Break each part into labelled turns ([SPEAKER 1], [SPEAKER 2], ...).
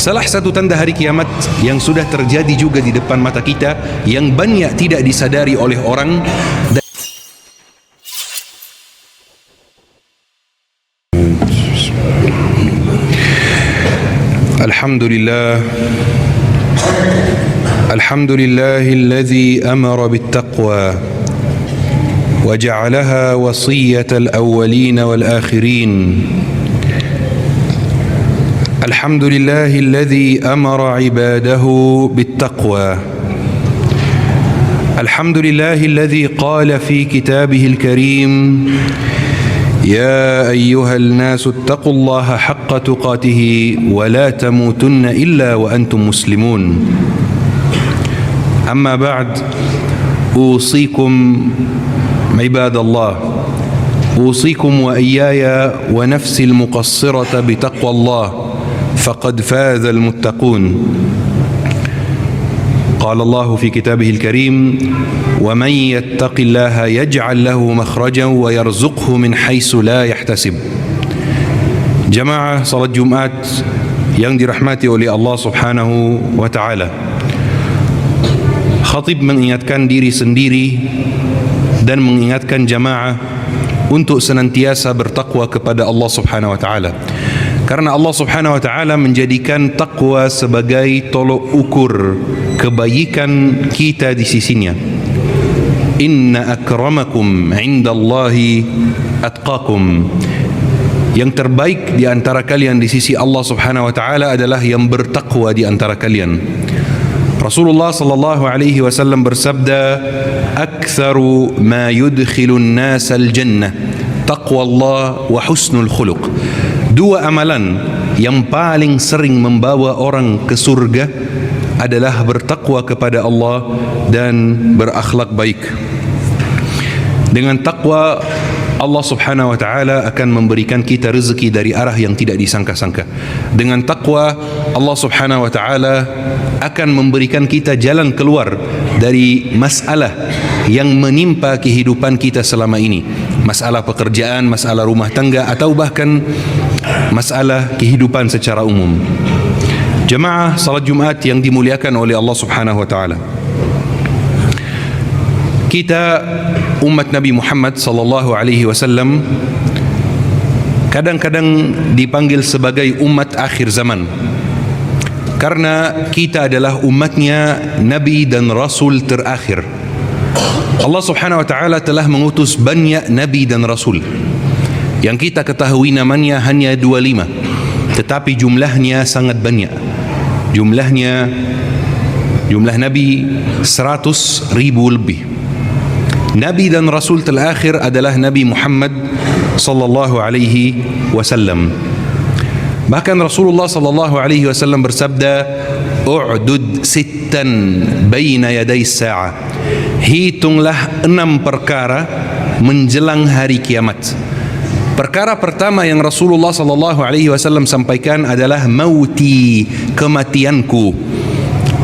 [SPEAKER 1] Salah satu tanda hari kiamat yang sudah terjadi juga di depan mata kita, yang banyak tidak disadari oleh orang. Alhamdulillah, alhamdulillahilladzi amara bittaqwa wa ja'alaha wasiyatal awwalin wal akhirin. الحمد لله الذي أمر عباده بالتقوى. الحمد لله الذي قال في كتابه الكريم: يا أيها الناس اتقوا الله حق تقاته ولا تموتن إلا وأنتم مسلمون. أما بعد، أوصيكم عباد الله، أوصيكم وإياي ونفسي المقصرة بتقوى الله، فقد فاز المتقون. قال الله في كتابه الكريم: ومن يتق الله يجعل له مخرجا ويرزقه من حيث لا يحتسب. Jamaah salat Jumat yang dirahmati oleh Allah Subhanahu wa taala, khatib mengingatkan diri sendiri dan mengingatkan jamaah untuk senantiasa bertakwa kepada Allah Subhanahu wa taala. Karena Allah Subhanahu wa taala menjadikan takwa sebagai tolok ukur kebaikan kita di sisinya. Inna akramakum indallahi atqakum. Yang terbaik di antara kalian di sisi Allah Subhanahu wa taala adalah yang bertakwa di antara kalian. Rasulullah sallallahu alaihi wasallam bersabda, "Aktsaru ma yudkhilun nas al-jannah taqwallah wa husnul khuluq." Dua amalan yang paling sering membawa orang ke surga adalah bertakwa kepada Allah dan berakhlak baik. Dengan takwa, Allah Subhanahu wa taala akan memberikan kita rezeki dari arah yang tidak disangka-sangka. Dengan takwa, Allah Subhanahu wa taala akan memberikan kita jalan keluar dari masalah yang menimpa kehidupan kita selama ini. Masalah pekerjaan, masalah rumah tangga, atau bahkan masalah kehidupan secara umum. Jemaah salat Jumat yang dimuliakan oleh Allah Subhanahu wa taala, kita umat Nabi Muhammad sallallahu alaihi wasallam kadang-kadang dipanggil sebagai umat akhir zaman karena kita adalah umatnya Nabi dan Rasul terakhir. Allah Subhanahu wa taala telah mengutus banyak nabi dan rasul. Yang kita ketahui namanya hanya 25, tetapi jumlahnya sangat banyak. Jumlah nabi 100,000 lebih. Nabi dan Rasul terakhir adalah Nabi Muhammad sallallahu alaihi wasallam. Bahkan Rasulullah sallallahu alaihi wasallam bersabda, "U'dud sittan baina yaday sa'ah." Hitunglah 6 perkara menjelang hari kiamat. Perkara pertama yang Rasulullah sallallahu alaihi wasallam sampaikan adalah mauti, kematianku.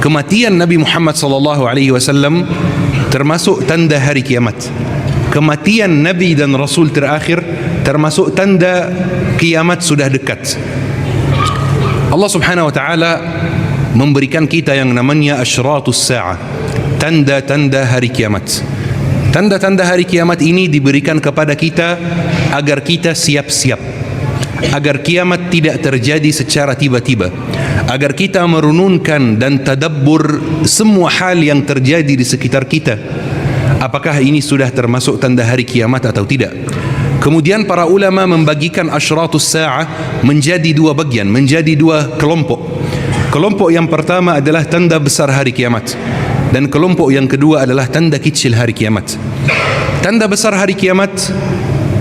[SPEAKER 1] Kematian Nabi Muhammad sallallahu alaihi wasallam termasuk tanda hari kiamat. Kematian Nabi dan Rasul terakhir termasuk tanda kiamat sudah dekat. Allah Subhanahu wa taala memberikan kita yang namanya asyratus sa'ah, tanda-tanda hari kiamat. Tanda-tanda hari kiamat ini diberikan kepada kita agar kita siap-siap, agar kiamat tidak terjadi secara tiba-tiba, agar kita merununkan dan tadabbur semua hal yang terjadi di sekitar kita. Apakah ini sudah termasuk tanda hari kiamat atau tidak? Kemudian para ulama membagikan asyratus sa'ah menjadi 2 bagian, menjadi 2 kelompok. Kelompok yang pertama adalah tanda besar hari kiamat, dan kelompok yang kedua adalah tanda kecil hari kiamat. Tanda besar hari kiamat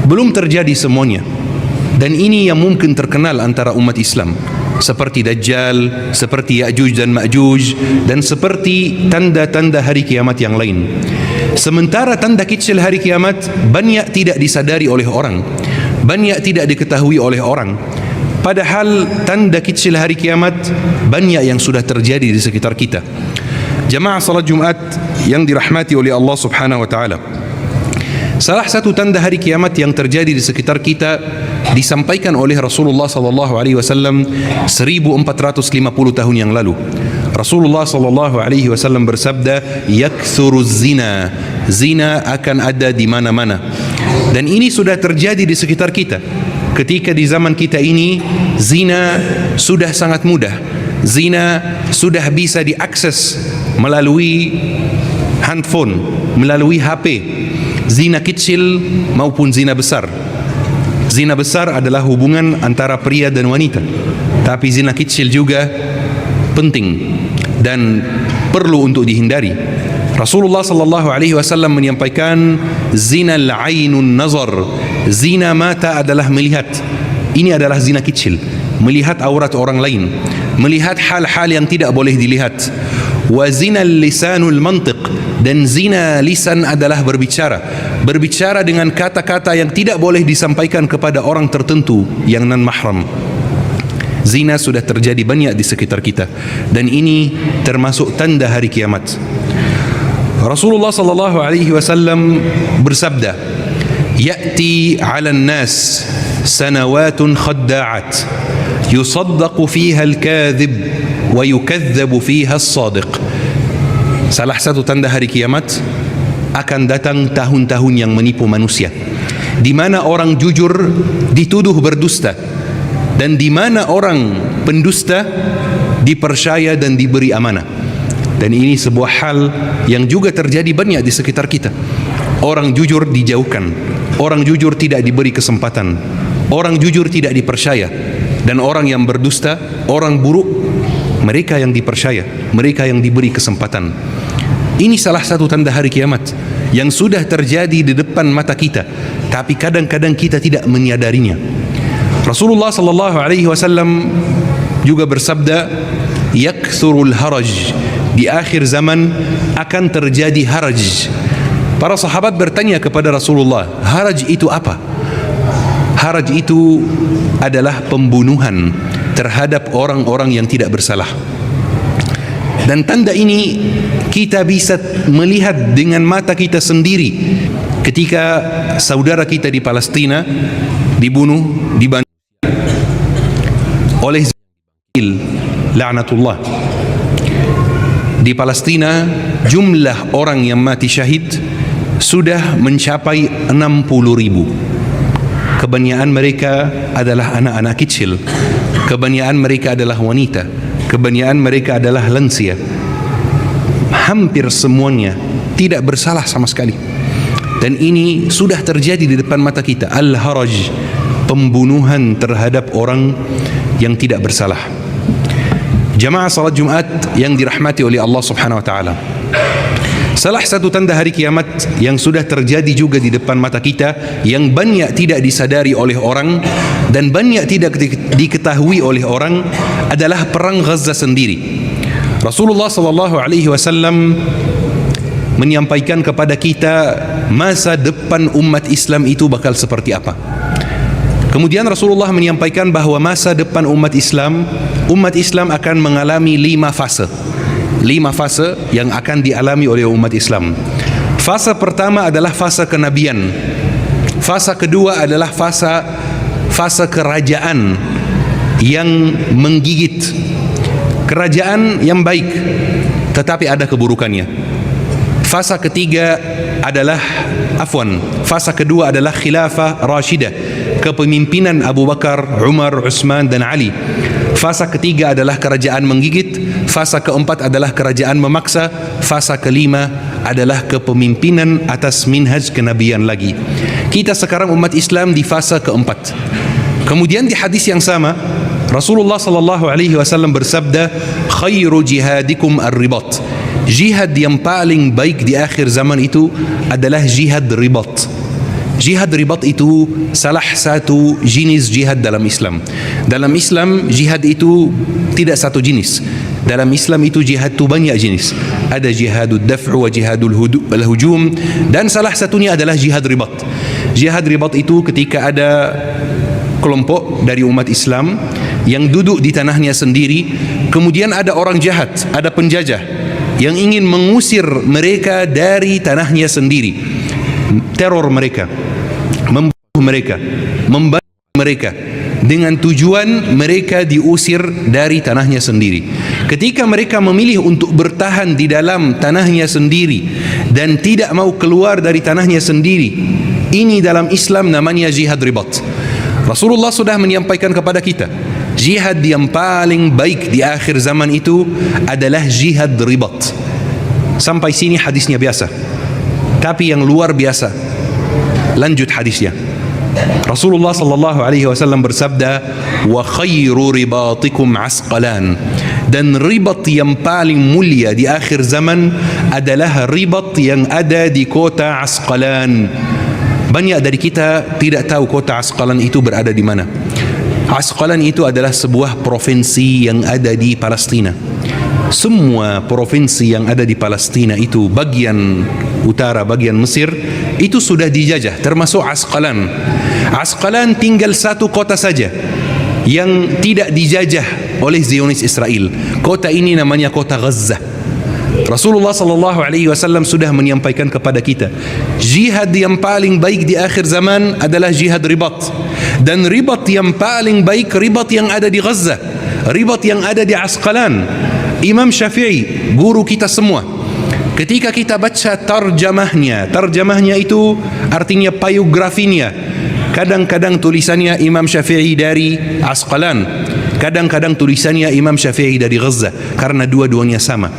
[SPEAKER 1] belum terjadi semuanya, dan ini yang mungkin terkenal antara umat Islam, seperti Dajjal, seperti Ya'juj dan Ma'juj, dan seperti tanda-tanda hari kiamat yang lain. Sementara tanda kecil hari kiamat banyak tidak disadari oleh orang, banyak tidak diketahui oleh orang. Padahal tanda kecil hari kiamat banyak yang sudah terjadi di sekitar kita. Jamaah salat Jumat yang dirahmati oleh Allah Subhanahu wa taala, Salah satu tanda hari kiamat yang terjadi di sekitar kita disampaikan oleh Rasulullah sallallahu alaihi wasallam 1450 tahun yang lalu. Rasulullah sallallahu alaihi wasallam bersabda, "Yakthuru zina." Zina akan ada di mana-mana. Dan ini sudah terjadi di sekitar kita. Ketika di zaman kita ini zina sudah sangat mudah. Zina sudah bisa diakses melalui handphone, melalui HP. Zina kecil maupun zina besar. Zina besar adalah hubungan antara pria dan wanita, tapi zina kecil juga penting dan perlu untuk dihindari. Rasulullah sallallahu alaihi wasallam menyampaikan, zina al-ainun nazar. Zina mata adalah melihat. Ini adalah zina kecil, melihat aurat orang lain, melihat hal-hal yang tidak boleh dilihat. Wa zina lisanul mantiq, dan zina lisan adalah berbicara dengan kata-kata yang tidak boleh disampaikan kepada orang tertentu yang non mahram. Zina sudah terjadi banyak di sekitar kita, dan ini termasuk tanda hari kiamat. Rasulullah sallallahu alaihi wasallam bersabda, "Ya'ti 'alan nas sanawatun khadda'at yusaddaqu fiha al-kadhib wa yukadzabu fiha as-sadiq." Salah satu tanda hari kiamat, akan datang tahun-tahun yang menipu manusia, di mana orang jujur dituduh berdusta, dan di mana orang pendusta dipercaya dan diberi amanah. Dan ini sebuah hal yang juga terjadi banyak di sekitar kita. Orang jujur dijauhkan, orang jujur tidak diberi kesempatan, orang jujur tidak dipercaya, dan orang yang berdusta, orang buruk, mereka yang dipercaya, mereka yang diberi kesempatan. Ini salah satu tanda hari kiamat yang sudah terjadi di depan mata kita, tapi kadang-kadang kita tidak menyadarinya. Rasulullah sallallahu alaihi wasallam juga bersabda, "Yakthurul haraj." Di akhir zaman akan terjadi haraj. Para sahabat bertanya kepada Rasulullah, haraj itu apa? Haraj itu adalah pembunuhan terhadap orang-orang yang tidak bersalah. Dan tanda ini kita bisa melihat dengan mata kita sendiri ketika saudara kita di Palestina dibunuh, dibantu oleh Israel, laknatullah. Di Palestina jumlah orang yang mati syahid sudah mencapai 60.000. Kebanyakan mereka adalah anak-anak kecil, kebanyakan mereka adalah wanita, kebanyakan mereka adalah lansia. Hampir semuanya tidak bersalah sama sekali. Dan ini sudah terjadi di depan mata kita. Al-haraj, pembunuhan terhadap orang yang tidak bersalah. Jamaah salat Jumat yang dirahmati oleh Allah Subhanahu wa taala. Salah satu tanda hari kiamat yang sudah terjadi juga di depan mata kita, yang banyak tidak disadari oleh orang dan banyak tidak diketahui oleh orang, adalah perang Gaza sendiri. Rasulullah sallallahu alaihi wasallam menyampaikan kepada kita masa depan umat Islam itu bakal seperti apa. Kemudian Rasulullah menyampaikan bahawa masa depan umat Islam akan mengalami 5 fase. 5 fase yang akan dialami oleh umat Islam. Fase pertama adalah fase kenabian. Fase kedua adalah fase kerajaan yang menggigit. Kerajaan yang baik tetapi ada keburukannya. Fase ketiga adalah fase kedua adalah khilafah rasyidah, kepemimpinan Abu Bakar, Umar, Utsman dan Ali. Fase ketiga adalah kerajaan menggigit. Fase keempat adalah kerajaan memaksa. Fase kelima adalah kepemimpinan atas minhaj kenabian lagi. Kita sekarang umat Islam di fase keempat. Kemudian di hadis yang sama Rasulullah sallallahu alaihi wasallam bersabda, khairu jihadikum ar-ribat. Jihad yang paling baik di akhir zaman itu adalah jihad ribat. Jihad ribat itu salah satu jenis jihad dalam Islam. Dalam Islam jihad itu tidak satu jenis. Dalam Islam itu jihad itu banyak jenis. Ada jihadud daf'u wa jihadul hujum, dan salah satunya adalah jihad ribat. Jihad ribat itu ketika ada kelompok dari umat Islam yang duduk di tanahnya sendiri, kemudian ada orang jahat, ada penjajah yang ingin mengusir mereka dari tanahnya sendiri. teror mereka, membunuh mereka, membantu mereka, dengan tujuan mereka diusir dari tanahnya sendiri. Ketika mereka memilih untuk bertahan di dalam tanahnya sendiri dan tidak mau keluar dari tanahnya sendiri, ini dalam Islam namanya jihad ribat. Rasulullah sudah menyampaikan kepada kita, jihad yang paling baik di akhir zaman itu adalah jihad ribat. Sampai sini hadisnya biasa, tapi yang luar biasa, lanjut hadisnya. Rasulullah sallallahu alaihi wasallam bersabda, wa khairu ribatikum asqalan, dan ribat yang paling mulia di akhir zaman adalah ribat yang ada di kota Asqalan. Banyak dari kita tidak tahu kota Asqalan itu berada di mana. Asqalan itu adalah sebuah provinsi yang ada di Palestina. Semua provinsi yang ada di Palestina itu, bagian utara, bagian Mesir, itu sudah dijajah, termasuk Asqalan. Asqalan tinggal satu kota saja yang tidak dijajah oleh Zionis Israel. Kota ini namanya kota Gaza. Rasulullah sallallahu alaihi wasallam sudah menyampaikan kepada kita, jihad yang paling baik di akhir zaman adalah jihad ribat. Dan ribat yang paling baik ribat yang ada di Gaza, ribat yang ada di Asqalan. Imam Syafi'i, guru kita semua, ketika kita baca terjemahnya itu artinya biografinya. Kadang-kadang tulisannya Imam Syafi'i dari Asqalan, kadang-kadang tulisannya Imam Syafi'i dari Gaza, karena dua-duanya sama.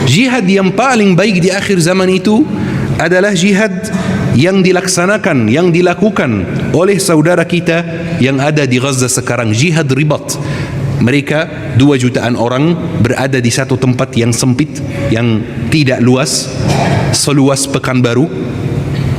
[SPEAKER 1] Jihad yang paling baik di akhir zaman itu adalah jihad yang dilaksanakan, yang dilakukan oleh saudara kita yang ada di Gaza sekarang, jihad ribat. Mereka 2 jutaan orang berada di satu tempat yang sempit, yang tidak luas, seluas Pekanbaru.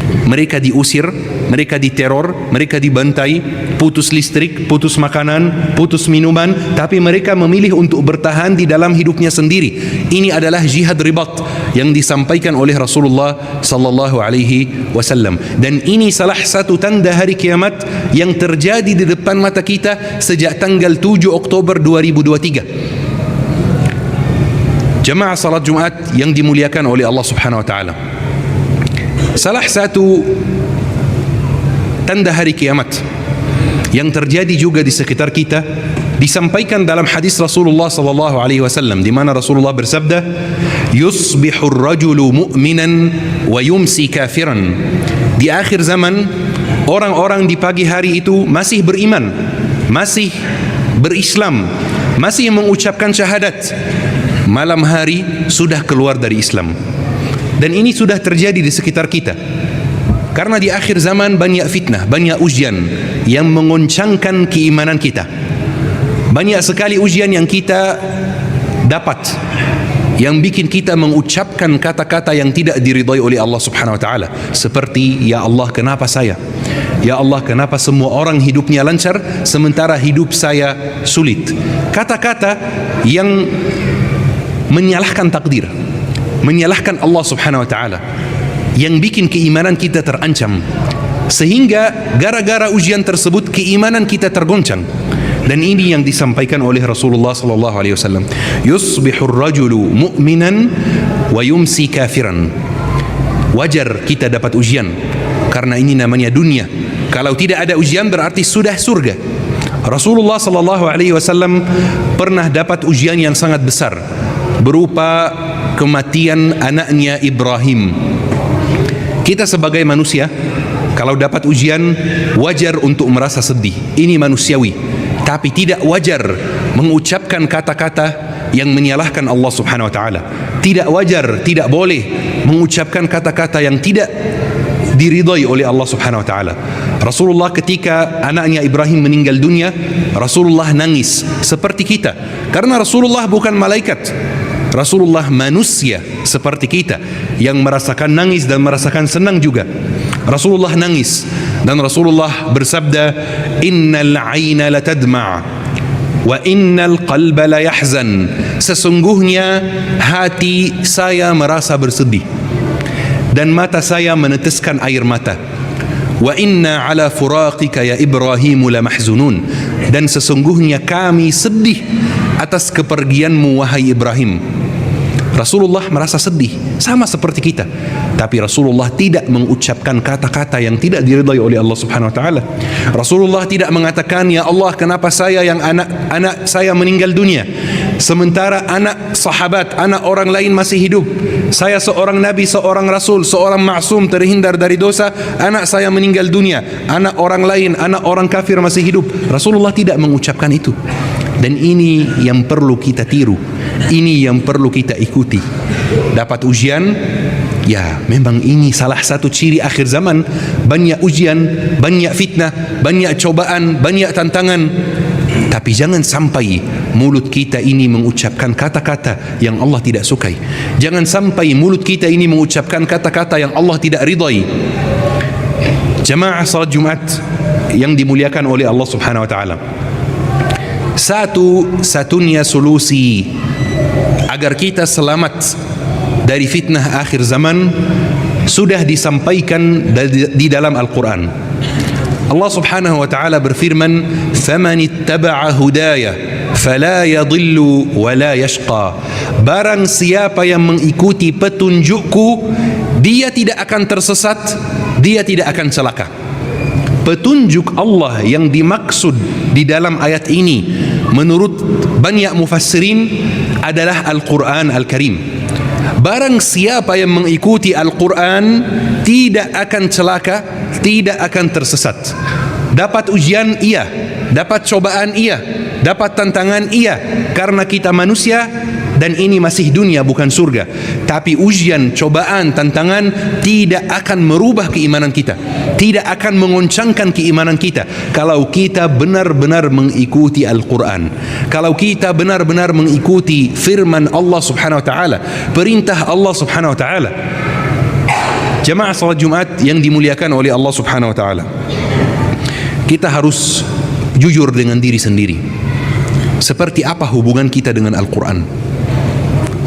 [SPEAKER 1] Mereka diusir, mereka diteror, mereka dibantai, putus listrik, putus makanan, putus minuman, tapi mereka memilih untuk bertahan di dalam hidupnya sendiri. Ini adalah jihad ribat yang disampaikan oleh Rasulullah sallallahu alaihi wasallam. Dan ini salah satu tanda hari kiamat yang terjadi di depan mata kita sejak tanggal 7 Oktober 2023. Jemaah salat Jumat yang dimuliakan oleh Allah Subhanahu wa taala. Salah satu tanda hari kiamat yang terjadi juga di sekitar kita disampaikan dalam hadis Rasulullah sallallahu alaihi wasallam, di mana Rasulullah bersabda, yusbihur rajulu mu'minan wa yumsi kafiran. Di akhir zaman, orang-orang di pagi hari itu masih beriman, masih berislam, masih mengucapkan syahadat. Malam hari sudah keluar dari Islam. Dan ini sudah terjadi di sekitar kita. Karena di akhir zaman banyak fitnah, banyak ujian yang mengoncangkan keimanan kita. Banyak sekali ujian yang kita dapat, yang bikin kita mengucapkan kata-kata yang tidak diridai oleh Allah Subhanahu wa taala, seperti ya Allah, kenapa saya? Ya Allah, kenapa semua orang hidupnya lancar sementara hidup saya sulit? Kata-kata yang menyalahkan takdir, menyalahkan Allah Subhanahu wa taala, yang bikin keimanan kita terancam, sehingga gara-gara ujian tersebut keimanan kita tergoncang. Dan ini yang disampaikan oleh Rasulullah sallallahu alaihi wasallam, yusbihur rajulu mu'minan wa yumsi kafiran. Wajar kita dapat ujian, karena ini namanya dunia. Kalau tidak ada ujian berarti sudah surga. Rasulullah sallallahu alaihi wasallam pernah dapat ujian yang sangat besar berupa kematian anaknya Ibrahim. Kita sebagai manusia, kalau dapat ujian, wajar untuk merasa sedih. Ini manusiawi. Tapi tidak wajar mengucapkan kata-kata yang menyalahkan Allah Subhanahu wa taala. Tidak wajar, tidak boleh mengucapkan kata-kata yang tidak diridai oleh Allah Subhanahu wa taala. Rasulullah ketika anaknya Ibrahim meninggal dunia, Rasulullah nangis seperti kita. Karena Rasulullah bukan malaikat. Rasulullah manusia seperti kita yang merasakan nangis dan merasakan senang juga. Rasulullah nangis dan Rasulullah bersabda, innal aina latadma' wa innal qalba la yahzan. Sesungguhnya hati saya merasa bersedih dan mata saya meneteskan air mata. Wa inna ala furaqika ya Ibrahim la mahzunun. Dan sesungguhnya kami sedih atas kepergianmu wahai Ibrahim. Rasulullah merasa sedih, sama seperti kita. Tapi Rasulullah tidak mengucapkan kata-kata yang tidak diridai oleh Allah Subhanahu wa taala. Rasulullah tidak mengatakan, "Ya Allah, kenapa saya yang anak saya meninggal dunia, sementara anak sahabat, anak orang lain masih hidup. Saya seorang nabi, seorang rasul, seorang maksum terhindar dari dosa, anak saya meninggal dunia, anak orang lain, anak orang kafir masih hidup." Rasulullah tidak mengucapkan itu. Dan ini yang perlu kita tiru, ini yang perlu kita ikuti. Dapat ujian, ya memang ini salah satu ciri akhir zaman. Banyak ujian, banyak fitnah, banyak cobaan, banyak tantangan. Tapi jangan sampai mulut kita ini mengucapkan kata-kata yang Allah tidak sukai. Jangan sampai mulut kita ini mengucapkan kata-kata yang Allah tidak ridai. Jamaah salat Jumat yang dimuliakan oleh Allah Subhanahu wa taala, satu-satunya solusi agar kita selamat dari fitnah akhir zaman sudah disampaikan di dalam Al-Quran. Allah Subhanahu wa taala berfirman, "Faman ittaba'a hudaya fala yadhillu wa la yashqa." Barang siapa yang mengikuti petunjukku, dia tidak akan tersesat, dia tidak akan celaka. Petunjuk Allah yang dimaksud di dalam ayat ini menurut banyak mufassirin adalah Al-Quran Al-Karim. Barang siapa yang mengikuti Al-Quran tidak akan celaka, tidak akan tersesat. Dapat ujian iya, dapat cobaan iya, dapat tantangan iya, karena kita manusia dan ini masih dunia bukan surga. Tapi ujian, cobaan, tantangan tidak akan merubah keimanan kita, tidak akan mengoncangkan keimanan kita kalau kita benar-benar mengikuti Al-Quran, kalau kita benar-benar mengikuti firman Allah Subhanahu wa taala, perintah Allah Subhanahu wa taala. Jamaah salat Jumat yang dimuliakan oleh Allah Subhanahu wa taala, kita harus jujur dengan diri sendiri. Seperti apa hubungan kita dengan Al-Quran?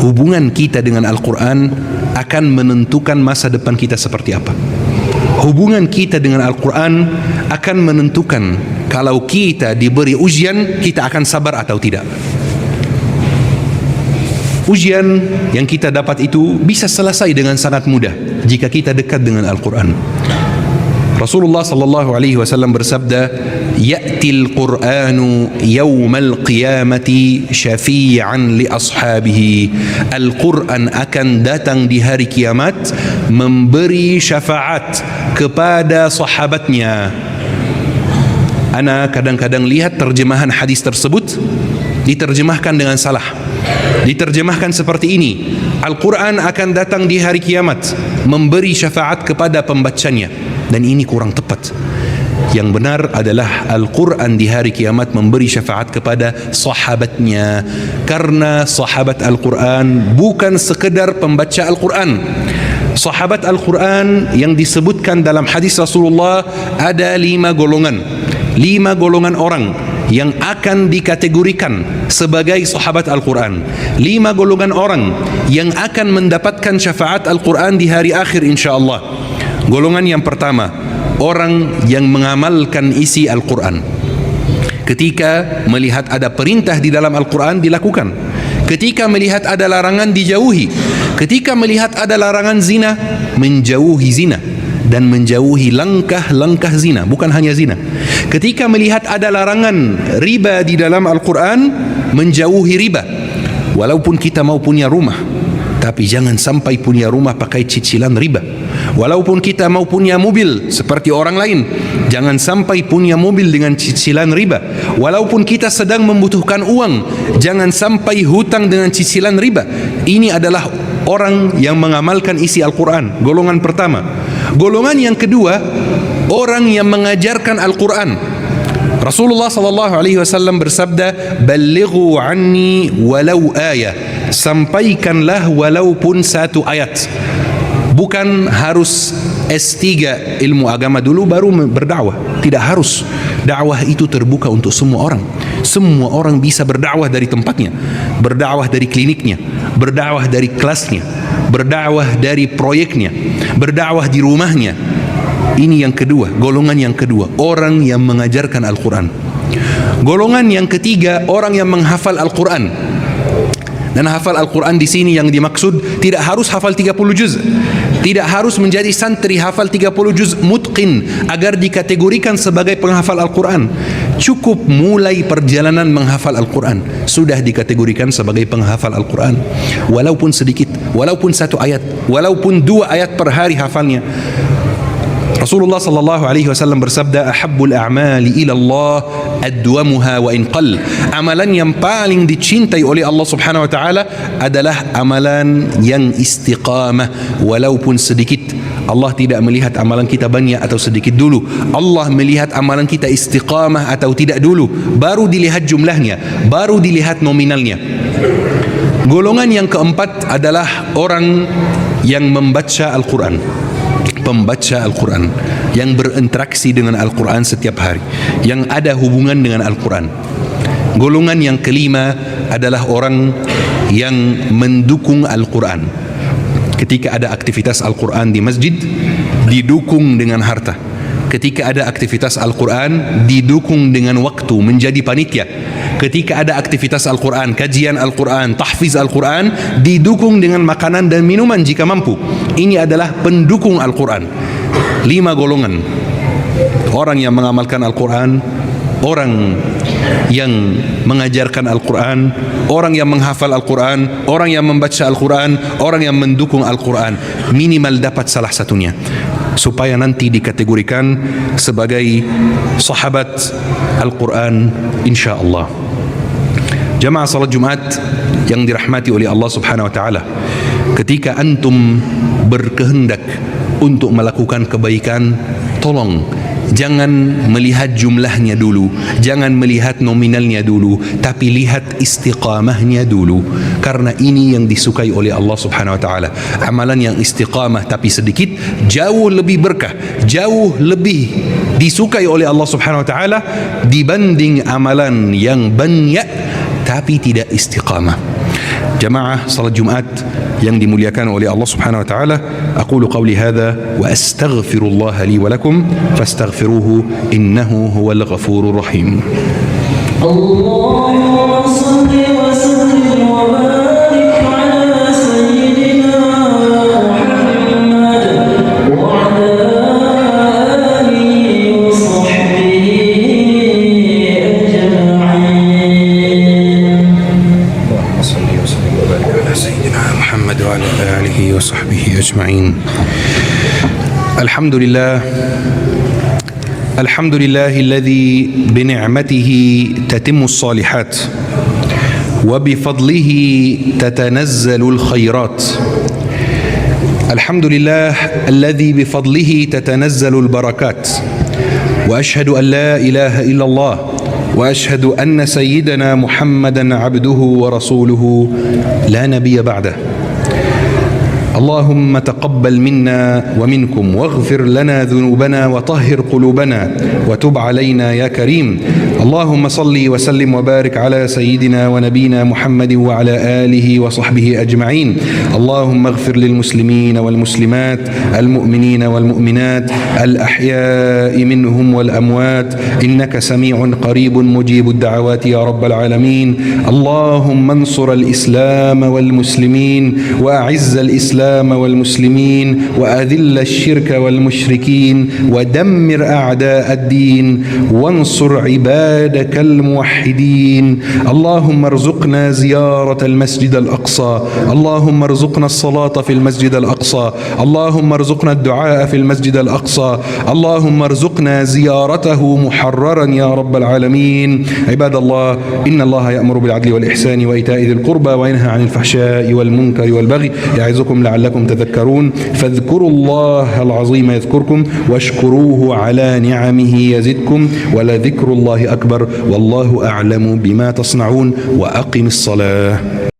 [SPEAKER 1] Hubungan kita dengan Al-Quran akan menentukan masa depan kita seperti apa. Hubungan kita dengan Al-Quran akan menentukan kalau kita diberi ujian, kita akan sabar atau tidak. Ujian yang kita dapat itu bisa selesai dengan sangat mudah jika kita dekat dengan Al-Quran. Rasulullah sallallahu alaihi wasallam bersabda, "Ya'til Qur'anu yawmal qiyamati syafi'an li ashabihi." Al-Quran akan datang di hari kiamat memberi syafaat kepada sahabatnya. Ana kadang-kadang lihat terjemahan hadis tersebut diterjemahkan dengan salah. Diterjemahkan seperti ini, Al-Quran akan datang di hari kiamat memberi syafaat kepada pembacanya. Dan ini kurang tepat. Yang benar adalah Al-Quran di hari kiamat memberi syafaat kepada sahabatnya. Karena sahabat Al-Quran bukan sekedar pembaca Al-Quran. Sahabat Al-Quran yang disebutkan dalam hadis Rasulullah ada 5 golongan. 5 golongan orang yang akan dikategorikan sebagai sahabat Al-Quran. 5 golongan orang yang akan mendapatkan syafaat Al-Quran di hari akhir insyaAllah. Golongan yang pertama, orang yang mengamalkan isi Al-Quran. Ketika melihat ada perintah di dalam Al-Quran, dilakukan. Ketika melihat ada larangan, dijauhi. Ketika melihat ada larangan zina, menjauhi zina dan menjauhi langkah-langkah zina, bukan hanya zina. Ketika melihat ada larangan riba di dalam Al-Quran, menjauhi riba. Walaupun kita mau punya rumah, tapi jangan sampai punya rumah pakai cicilan riba. Walaupun kita mau punya mobil seperti orang lain, jangan sampai punya mobil dengan cicilan riba. Walaupun kita sedang membutuhkan uang, jangan sampai hutang dengan cicilan riba. Ini adalah orang yang mengamalkan isi Al-Quran, golongan pertama. Golongan yang kedua, orang yang mengajarkan Al-Quran. Rasulullah sallallahu alaihi wasallam bersabda, "Ballighu anni walau ayah." Sampaikanlah walaupun 1 ayat. Bukan harus S3 ilmu agama dulu baru berdakwah. Tidak harus. Dakwah itu terbuka untuk semua orang. Semua orang bisa berdakwah dari tempatnya, berdakwah dari kliniknya, berdakwah dari kelasnya, berdakwah dari proyeknya, berdakwah di rumahnya. Ini yang kedua, golongan yang kedua, orang yang mengajarkan Al-Quran. Golongan yang ketiga, orang yang menghafal Al-Quran. Dan hafal Al-Quran di sini yang dimaksud tidak harus hafal 30 juz. Tidak harus menjadi santri hafal 30 juz mutqin agar dikategorikan sebagai penghafal Al-Quran. Cukup mulai perjalanan menghafal Al-Quran sudah dikategorikan sebagai penghafal Al-Quran. Walaupun sedikit, walaupun 1 ayat, walaupun 2 ayat per hari hafalnya. Rasulullah sallallahu alaihi wasallam bersabda, ahabbul a'mali ila Allah adwamuha wa in qall. Amalan yang paling dicintai oleh Allah Subhanahu wa taala adalah amalan yang istiqamah walaupun sedikit. Allah tidak melihat amalan kita banyak atau sedikit dulu. Allah melihat amalan kita istiqamah atau tidak dulu, baru dilihat jumlahnya, baru dilihat nominalnya. Golongan yang keempat adalah orang yang membaca Al-Quran, pembaca Al-Quran, yang berinteraksi dengan Al-Quran setiap hari, yang ada hubungan dengan Al-Quran. Golongan yang kelima adalah orang yang mendukung Al-Quran. Ketika ada aktivitas Al-Quran di masjid, didukung dengan harta. Ketika ada aktivitas Al-Quran, didukung dengan waktu menjadi panitia. Ketika ada aktivitas Al-Quran, kajian Al-Quran, tahfiz Al-Quran, didukung dengan makanan dan minuman jika mampu. Ini adalah pendukung Al-Quran. 5 golongan: orang yang mengamalkan Al-Quran, orang yang mengajarkan Al-Quran, orang yang menghafal Al-Quran, orang yang membaca Al-Quran, orang yang mendukung Al-Quran. Minimal dapat salah satunya supaya nanti dikategorikan sebagai sahabat Al-Quran insyaAllah. Jamaah salat Jumat yang dirahmati oleh Allah Subhanahu wa taala, ketika antum berkehendak untuk melakukan kebaikan, tolong jangan melihat jumlahnya dulu, jangan melihat nominalnya dulu, tapi lihat istiqamahnya dulu. Karena ini yang disukai oleh Allah Subhanahu wa taala. Amalan yang istiqamah tapi sedikit jauh lebih berkah, jauh lebih disukai oleh Allah Subhanahu wa taala dibanding amalan yang banyak tapi tidak istiqamah. Jamaah salat Jumat yang dimuliakan oleh Allah Subhanahu wa taala, aqulu qawli hadha wa astaghfirullah li wa lakum fastaghfiruhu innahu huwal ghafurur rahim. Allahumma shalli wa sallim wa barik ala sayyidina Muhammad wa ala alihi wa sahbihi ajma'in. Allahumma shalli wa sallim wa barik ala sayyidina Muhammad wa ala alihi wa sahbihi ajma'in. Alhamdulillah, الحمد لله الذي بنعمته تتم الصالحات وبفضله تتنزل الخيرات. الحمد لله الذي بفضله تتنزل البركات. وأشهد أن لا إله إلا الله وأشهد أن سيدنا محمدا عبده ورسوله لا نبي بعده. اللهم تقبل منا ومنكم واغفر لنا ذنوبنا وطهر قلوبنا وتب علينا يا كريم. اللهم صل وسلم وبارك على سيدنا ونبينا محمد وعلى آله وصحبه أجمعين. اللهم اغفر للمسلمين والمسلمات المؤمنين والمؤمنات الأحياء منهم والأموات إنك سميع قريب مجيب الدعوات يا رب العالمين. اللهم انصر الإسلام والمسلمين وأعز الإسلام والمسلمين وأذل الشرك والمشركين ودمر أعداء الدين وانصر عبادك الموحدين. اللهم ارزقنا زيارة المسجد الأقصى. اللهم ارزقنا الصلاة في المسجد الأقصى. اللهم ارزقنا الدعاء في المسجد الأقصى. اللهم ارزقنا زيارته محررا يا رب العالمين. عباد الله، إن الله يأمر بالعدل والإحسان وإيتاء ذي القربى وينهى عن الفحشاء والمنكر والبغي يعظكم لعلكم تذكرون. فاذكروا الله العظيم يذكركم واشكروه على نعمه يزدكم ولذكر الله أكبر والله أعلم بما تصنعون. وأقم الصلاة.